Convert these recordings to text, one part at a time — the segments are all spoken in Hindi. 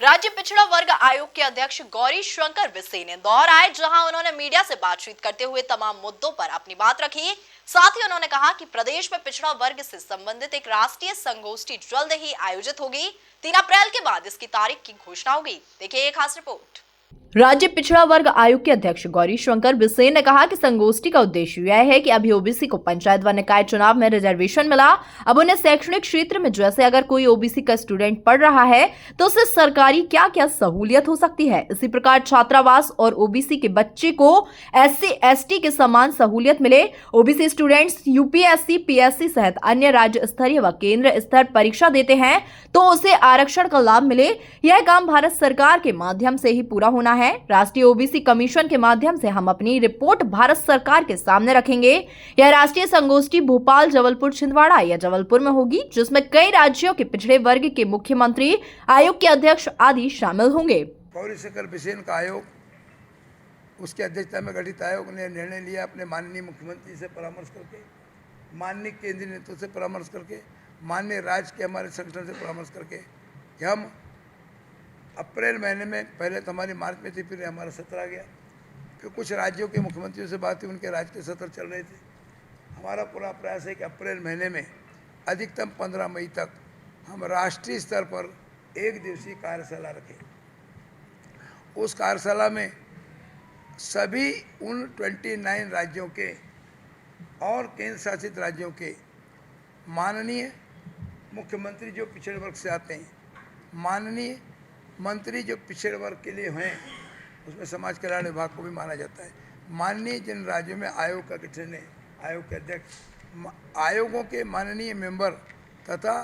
राज्य पिछड़ा वर्ग आयोग के अध्यक्ष गौरी शंकर बिसेन इंदौर आए, जहां उन्होंने मीडिया से बातचीत करते हुए तमाम मुद्दों पर अपनी बात रखी। साथ ही उन्होंने कहा कि प्रदेश में पिछड़ा वर्ग से संबंधित एक राष्ट्रीय संगोष्ठी जल्द ही आयोजित होगी। 3 अप्रैल के बाद इसकी तारीख की घोषणा होगी। देखिए एक खास रिपोर्ट। राज्य पिछड़ा वर्ग आयोग के अध्यक्ष गौरी शंकर बिसेन ने कहा कि संगोष्ठी का उद्देश्य यह है कि अभी ओबीसी को पंचायत व निकाय चुनाव में रिजर्वेशन मिला, अब उन्हें शैक्षणिक क्षेत्र में जैसे अगर कोई ओबीसी का स्टूडेंट पढ़ रहा है तो उसे सरकारी क्या क्या सहूलियत हो सकती है, इसी प्रकार छात्रावास और ओबीसी के बच्चे को एससी एसटी के समान सहूलियत मिले। ओबीसी स्टूडेंट्स यूपीएससी पीएससी सहित अन्य राज्य स्तरीय व केंद्र स्तर परीक्षा देते हैं तो उसे आरक्षण का लाभ मिले। यह काम भारत सरकार के माध्यम से ही पूरा होना है। राष्ट्रीय ओबीसी कमीशन के माध्यम से हम अपनी रिपोर्ट भारत सरकार के सामने रखेंगे। यह राष्ट्रीय संगोष्ठी भोपाल, जबलपुर, छिंदवाड़ा या जबलपुर में होगी, जिसमें कई राज्यों के पिछड़े वर्ग के मुख्यमंत्री, आयोग के अध्यक्ष आदि शामिल होंगे। गौरी शंकर बिसेन का आयोग, उसकी अध्यक्षता में गठित आयोग ने निर्णय लिया अपने माननीय मुख्यमंत्री से परामर्श करके, माननीय केंद्रीय नेतृत्व से परामर्श करके, माननीय राज्य के हमारे संगठन से परामर्श करके कि हम अप्रैल महीने में, पहले तो हमारी मार्च में थी, फिर हमारा सत्र आ गया, फिर कुछ राज्यों के मुख्यमंत्रियों से बात हुई, उनके राज्य के सत्र चल रहे थे। हमारा पूरा प्रयास है कि अप्रैल महीने में अधिकतम 15 मई तक हम राष्ट्रीय स्तर पर एक दिवसीय कार्यशाला रखें। उस कार्यशाला में सभी उन 29 राज्यों के और केंद्र शासित राज्यों के माननीय मुख्यमंत्री जो पिछड़े वर्ग से आते हैं, माननीय मंत्री जो पिछड़े वर्ग के लिए हैं, उसमें समाज कल्याण विभाग को भी माना जाता है, माननीय जिन राज्यों में आयोग का गठन है, आयोग के अध्यक्ष, आयोगों के माननीय मेंबर तथा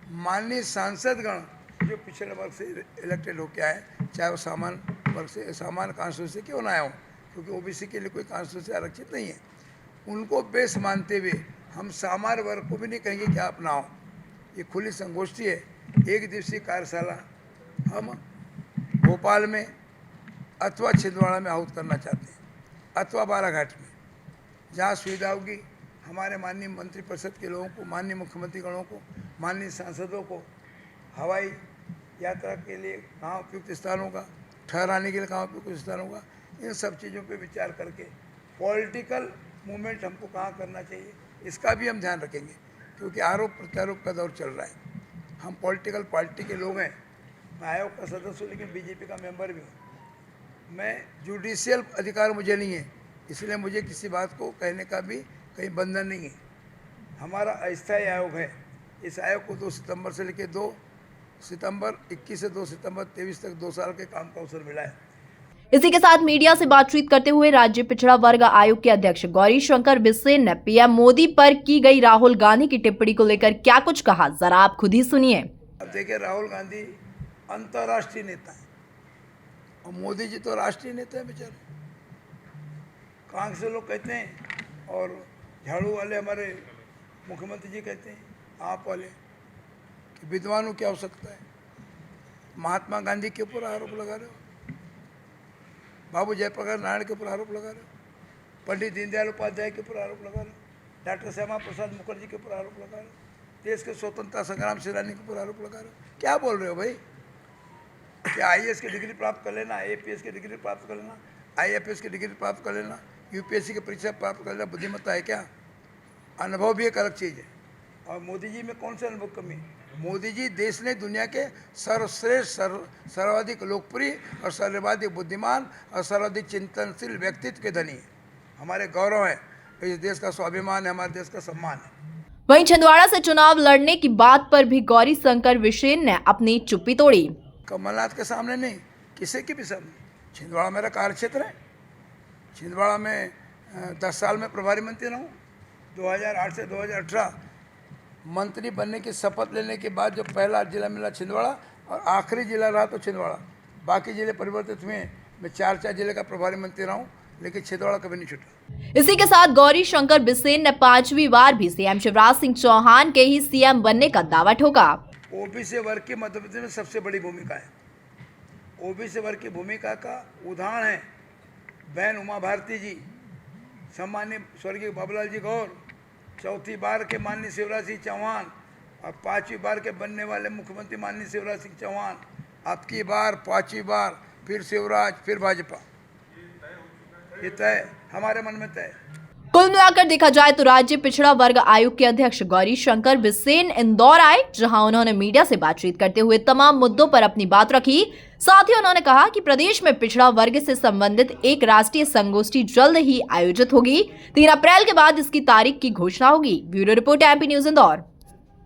माननीय सांसदगण जो पिछड़े वर्ग से इलेक्टेड होकर आए, चाहे वो सामान्य वर्ग से, सामान्य कॉन्स्टिट्यूंसी क्यों ना आया हो, क्योंकि ओबीसी के लिए कोई कॉन्स्टिट्यूंसी आरक्षित नहीं है, उनको बेस मानते हुए हम सामान्य वर्ग को भी नहीं कहेंगे कि आप ना हो। ये खुली संगोष्ठी है। एक दिवसीय कार्यशाला हम भोपाल में अथवा छिंदवाड़ा में आहुत करना चाहते हैं, अथवा बालाघाट में, जहाँ सुविधा होगी हमारे माननीय मंत्रिपरिषद के लोगों को, माननीय मुख्यमंत्री गणों को, माननीय सांसदों को हवाई यात्रा के लिए कहाँ उपयुक्त स्थान होगा, ठहराने के लिए कहाँ उपयुक्त स्थान होगा, इन सब चीज़ों पे विचार करके पॉलिटिकल मूवमेंट हमको कहाँ करना चाहिए, इसका भी हम ध्यान रखेंगे, क्योंकि आरोप प्रत्यारोप का दौर चल रहा है। हम पॉलिटिकल पार्टी के लोग हैं, मैं आयोग का सदस्य हूँ, लेकिन बीजेपी का मेंबर भी हूँ। मैं जुडिशियल अधिकार मुझे नहीं है, इसलिए मुझे किसी बात को कहने का भी कहीं बंधन नहीं है। हमारा अस्थायी आयोग है। इस आयोग को 2 सितंबर से लेकर 2 सितंबर 21 से 2 सितंबर 23 तक 2 साल के काम का अवसर मिला है। इसी के साथ मीडिया से बातचीत करते हुए राज्य पिछड़ा वर्ग आयोग के अध्यक्ष गौरी शंकर बिसेन ने पीएम मोदी पर की गई राहुल गांधी की टिप्पणी को लेकर क्या कुछ कहा, जरा आप खुद ही सुनिए। अब देखिए, राहुल गांधी अंतर्राष्ट्रीय नेता है और मोदी जी तो राष्ट्रीय नेता है बेचारे। कांग्रेस से लोग कहते हैं और झाड़ू वाले हमारे मुख्यमंत्री जी कहते हैं, आप वाले, कि विद्वानों की आवश्यकता है। महात्मा गांधी के ऊपर आरोप लगा रहे हो, बाबू जयप्रकाश नारायण के ऊपर आरोप लगा रहे हो, पंडित दीनदयाल उपाध्याय के ऊपर आरोप लगा रहे हो, डॉक्टर श्यामा प्रसाद मुखर्जी के ऊपर आरोप लगा रहे हो, देश के स्वतंत्रता संग्राम सेनानी के ऊपर आरोप लगा रहे हो। क्या बोल रहे हो भाई? क्या आईएएस की डिग्री प्राप्त कर लेना, आईपीएस की डिग्री प्राप्त कर लेना, आईएफएस की डिग्री प्राप्त कर लेना, यूपीएससी की परीक्षा प्राप्त कर लेना बुद्धिमत्ता है क्या? अनुभव भी एक अलग चीज़ है। और मोदी जी में कौन सा अनुभव कमी? मोदी जी देश ने दुनिया के सर्वश्रेष्ठ, सर्वाधिक लोकप्रिय और सर्वाधिक बुद्धिमान और सर्वाधिक चिंतनशील व्यक्तित्व के धनी है। हमारे गौरव है, इस देश का स्वाभिमान है, हमारे देश का सम्मान है। वहीं छिंदवाड़ा से चुनाव लड़ने की बात पर भी गौरी शंकर बिसेन ने अपनी चुप्पी तोड़ी। कमलनाथ के सामने नहीं, किसी के भी सामने। छिंदवाड़ा मेरा कार्य क्षेत्र है। छिंदवाड़ा में 10 साल में प्रभारी मंत्री रहा हूँ। 2008 से 2018 मंत्री बनने की शपथ लेने के बाद जो पहला जिला मिला छिंदवाड़ा, और आखिरी जिला रहा तो छिंदवाड़ा। बाकी जिले परिवर्तित हुए। मैं 4 जिले का प्रभारी मंत्री रहा हूँ, लेकिन छिंदवाड़ा कभी नहीं छूटा। इसी के साथ गौरी शंकर बिसेन ने 5वीं बार भी सीएम शिवराज सिंह चौहान के ही सीएम बनने का दावा ठोका। ओबीसी वर्ग की मध्य प्रदेश में सबसे बड़ी भूमिका है। ओबीसी वर्ग की भूमिका का उदाहरण है बहन उमा भारती जी, सम्मान्य स्वर्गीय बाबूलाल जी गौर, 4थी बार के माननीय शिवराज सिंह चौहान और 5वीं बार के बनने वाले मुख्यमंत्री माननीय शिवराज सिंह चौहान, अब की बार 5वीं बार फिर शिवराज फिर भाजपा, ये तय, हमारे मन में तय। कुल मिलाकर देखा जाए तो राज्य पिछड़ा वर्ग आयोग के अध्यक्ष गौरी शंकर बिसेन इंदौर आए, जहां उन्होंने मीडिया से बातचीत करते हुए तमाम मुद्दों पर अपनी बात रखी। साथ ही उन्होंने कहा कि प्रदेश में पिछड़ा वर्ग से संबंधित एक राष्ट्रीय संगोष्ठी जल्द ही आयोजित होगी। 3 अप्रैल के बाद इसकी तारीख की घोषणा होगी। Bureau report MP news Indore.